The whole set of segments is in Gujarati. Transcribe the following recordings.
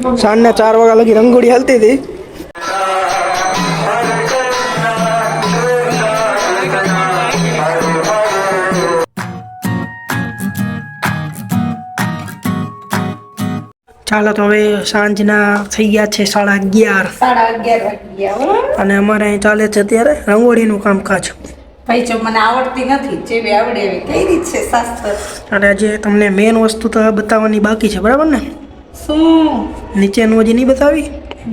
સાંજના 4 વાગ્યા લગી રંગોળી હાલતી હતી. ચાલો તો હવે સાંજના થઈ ગયા છે 11:30. 11:30 વાગી ગયા. અને અમારે અહીં ચાલે છે અત્યારે રંગોળીનું કામકાજ. ભાઈ જો મને આવડતી નથી, જેવી આવડે એવી કઈ રીત છે શાસ્ત્ર. અને આજે તમને મેન વસ્તુ તો બતાવવાની બાકી છે, બરાબર ને? શું? નીચેનું હજી નહીં બતાવી?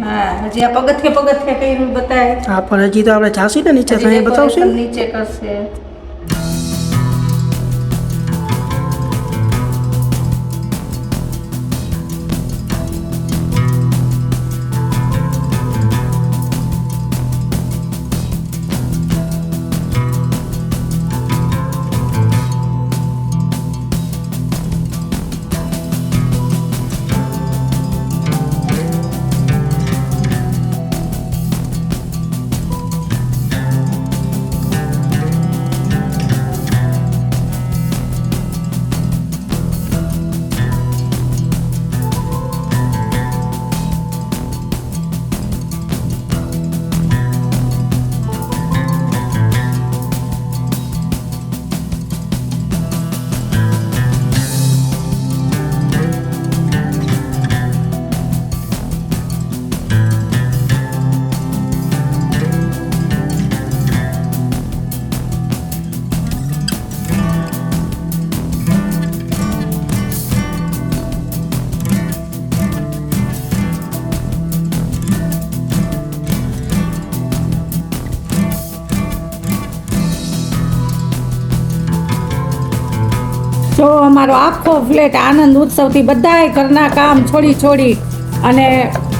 હા, હજી આ પગથિયે કર્યું બતાય. હા, પણ હજી તો આપણે જાસી ને નીચે તો બતાવશે. નીચે કરશે. જો અમારો આખો ફ્લેટ આનંદ ઉત્સવથી બધાય ઘરના કામ છોડી અને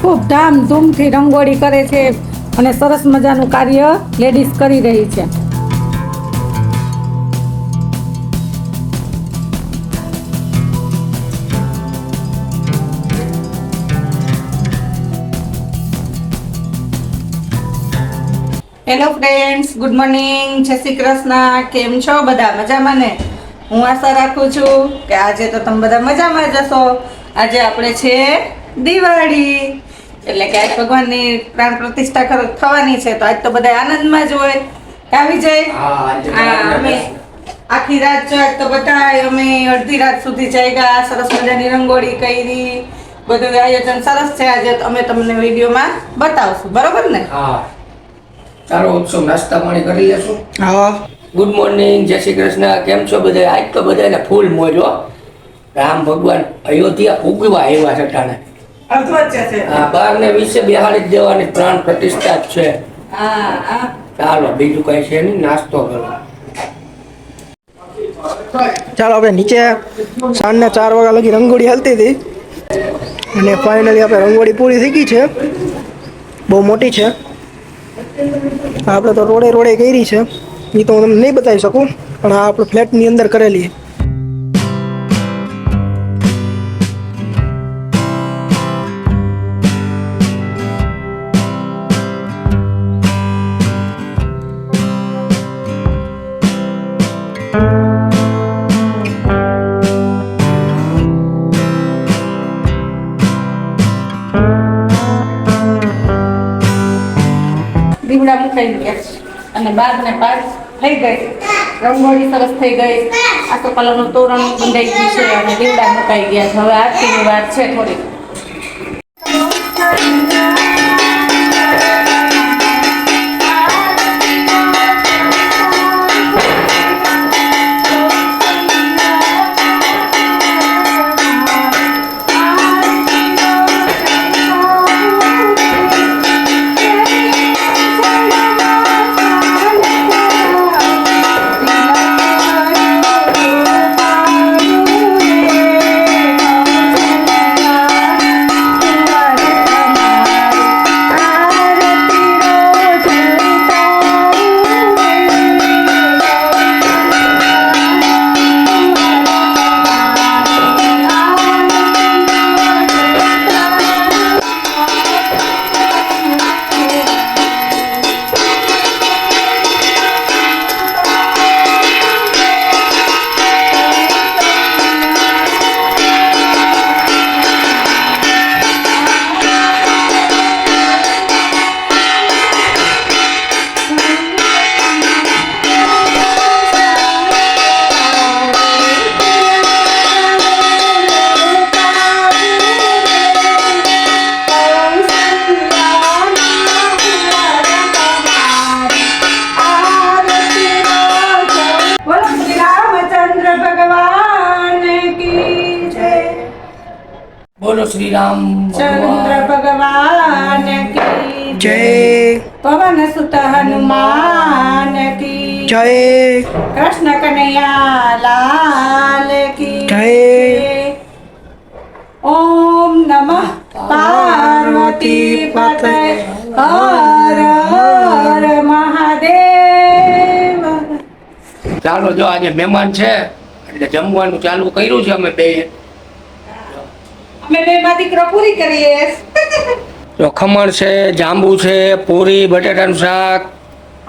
ખૂબ ધામધૂમથી રંગોળી કરે છે અને સરસ મજાનું કાર્ય લેડીઝ કરી રહી છે. હેલો ફ્રેન્ડ્સ, ગુડ મોર્નિંગ, જય શ્રી કૃષ્ણ. કેમ છો બધા? મજામાં ને? હું આશા રાખું છું કે આજે તો તમે બધા મજામાં જશો. આજે આપણે છે દિવાળી, એટલે કે આજ ભગવાનની પ્રાણ પ્રતિષ્ઠા થવાની છે, તો આજ તો બધા આનંદમાં જ હોય. આવી જાય. અમે આખી રાત જો આજ તો બધા અમે અડધી રાત સુધી જાગ્યા, સરસ મજાની રંગોળી કરી, બધું આયોજન સરસ છે. આજે અમે તમને વિડીયોમાં બતાવશું, બરોબર ને? હા, સારો ઉત્સવ નાસ્તા પાણી કરી લેશું. હા, ગુડ મોર્નિંગ, જય શ્રી કૃષ્ણ. કેમ છો બધા? આજ તો બધાને ફૂલ મોજ હો. રામ ભગવાન અયોધ્યા ઉગવા આવ્યા છે ટાણે. હા, 12 ને 20 બેહાડી જ દેવાની પ્રાણ પ્રતિષ્ઠા જ છે. ચાલો, બીજું કઈ છે નહીં, નાસ્તો કરો. ચાલો આપણે નીચે સાંજના 4 વાગ્યા લગી રંગોળી હાલતી હતી અને ફાઇનલી આપણે રંગોળી પૂરી થઈ ગઈ છે. બહુ મોટી છે. આપણે તો રોડે કરી છે, એ તો હું તમને નહીં બતાવી શકું, પણ આ આપણે ફ્લેટની અંદર કરેલી. દીવડા મુકાઈ ગયા અને 12 ને 5 થઈ ગઈ. રંગોળી સરસ થઈ ગઈ. આખો કલરનું તોરણ બંધાઈ ગયું છે અને દીવડા મુકાઈ ગયા છે. હવે આરતીની વાત છે થોડી. શ્રી રામ ચંદ્ર ભગવાન કી જય પવન સુત હનુમાન કી જય કૃષ્ણ કનૈયા લાલ કી જય. ઓમ નમઃ પાર્વતી પતય હર હર મહાદેવ. ચાલો જો આજે મહેમાન છે એટલે જમવાનું ચાલુ કર્યું છે અમે બે. અમે બે માં દીકરો પૂરી કરીએ. જો ખમણ છે, જાંબુ છે, પૂરી, બટેટાનું શાક.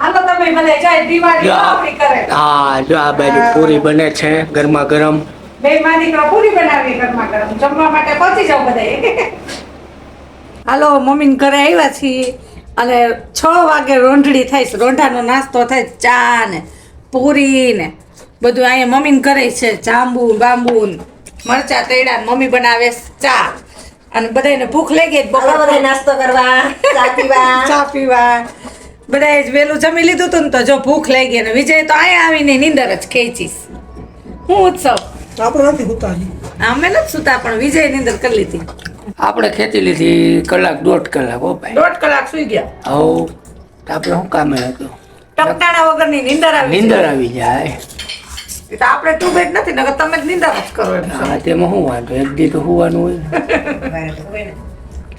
હાલો તમે ભલે જાય દિવાળી જો આ- આપણી કરે. હા જો આ બાજુ પૂરી બને છે ગરમા ગરમ. બે માં દીકરો પૂરી બનાવી ઘરમાં ગરમ જમવા માટે પહોંચી જાવ બધા. હાલો મમ્મી ઘરે આવ્યા છીએ અને 6 વાગે રોંઢડી થાય છે. રોંઢાનો નાસ્તો થાય, ચા ને પૂરી ને બધું અહીંયા મમ્મી ઘરે છે. જાંબુ બાંબુ ને મરચા તૈડા ને મમ્મી બનાવે છે ચા. અને બધાને ભૂખ લાગી ગઈ હાલો બધાય નાસ્તો કરવા, ચા પીવા. ચા પીવા. બધાએ જ વહેલું જમી લીધું હતું ને તો જો ભૂખ લાગી અને વિજય તો અહીંયા આવીને નીંદર જ ખેંચીશ. હું ઉત્સવ આપણે નથી ઉતારી. અમે નથી સુતા પણ વિજય નીંદર કરી લીધી. આપણે ખેતી લીધી કલાક 1.5 કલાક હો ભાઈ. 1.5 કલાક સુઈ ગયા. હો તો આપણે શું કામે હતું? ટપકાણા વગરની નીંદર આવી નીંદર આવી જાય. એ તો આપણે ટુ બેડ નથી નકર તમે જ નીંદર જ કરો એમ. હા તેમાં શું વાંધો, એક દી તો હોવાનું હોય.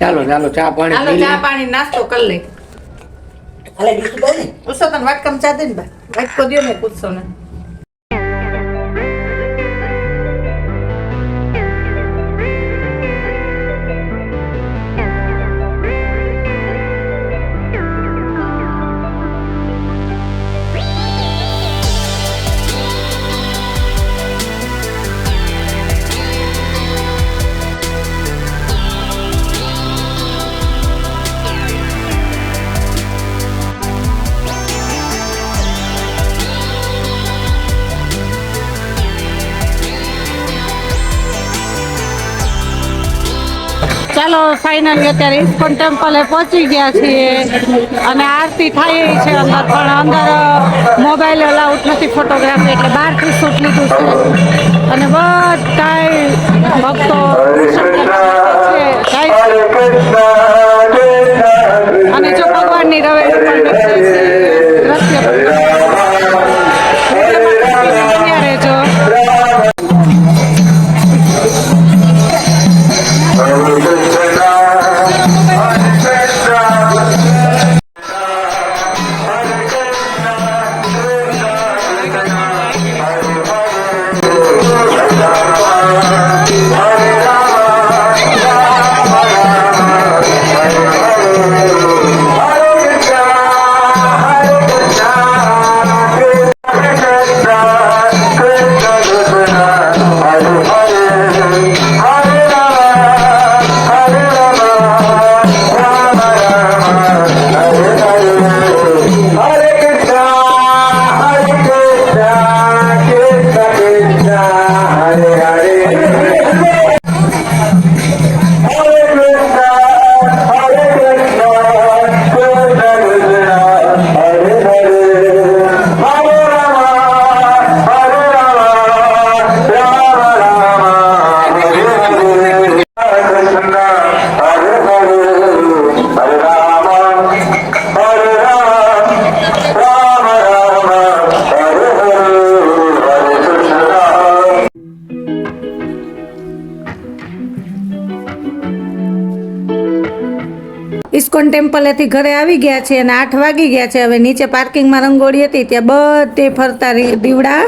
ચાલો ચાલો ચા પાણી હાલો પી ચા લઈએ. પાણી નાસ્તો કરી લઈ. હાલે ડીશું દે ને. ઉસો તને વાટકામ ચા દે ને બા. વાટકો દ્યો ને પૂછશો ને. ચાલો ફાઇનલી અત્યારે ઇસ્કોન ટેમ્પલે પહોંચી ગયા છીએ અને આરતી થાય છે અંદર, પણ અંદર મોબાઈલ અલાઉડ નથી ફોટોગ્રાફી, એટલે બહારથી શૂટ લીધું છે. અને બધાય ભક્તો છે અને જો ભગવાનની રવેલી પણ બેસે છે. દ્રશ્ય બન્યા રહેજો. ઇસ્કોન ટેમ્પલેથી ઘરે આવી ગયા છે અને 8 વાગી ગયા છે. હવે નીચે પાર્કિંગમાં રંગોળી હતી ત્યાં બધે ફરતા દીવડા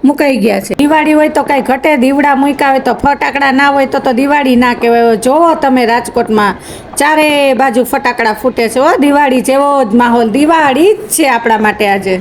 મુકાઈ ગયા છે. દિવાળી હોય તો કાંઈ ઘટે, દીવડા મૂક્યા હોય તો ફટાકડા ના હોય તો દિવાળી ના કહેવાય. જોવો તમે રાજકોટમાં ચારે બાજુ ફટાકડા ફૂટે છે. હો દિવાળી જેવો જ માહોલ, દિવાળી જ છે આપણા માટે આજે.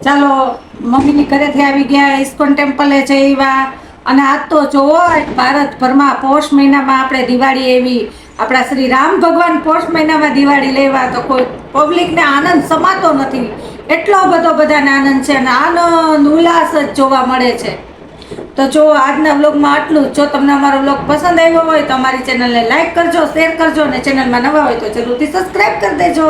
ચાલો મમ્મીની ઘરેથી આવી ગયા, ઇસ્કોન ટેમ્પલે જઈવા. અને આજ તો જોવો ભારતભરમાં પોષ મહિનામાં આપણે દિવાળી એવી, આપણા શ્રી રામ ભગવાન પોષ મહિનામાં દિવાળી લેવા તો કોઈ પબ્લિકને આનંદ સમાતો નથી. એટલો બધો બધાને આનંદ છે અને આનંદ ઉલ્લાસ જ જોવા મળે છે. તો જો આજના વ્લોગમાં આટલું જ. જો તમને અમારો વ્લોગ પસંદ આવ્યો હોય તો અમારી ચેનલને લાઈક કરજો, શેર કરજો અને ચેનલમાં નવા હોય તો જરૂરથી સબસ્ક્રાઈબ કરી દેજો.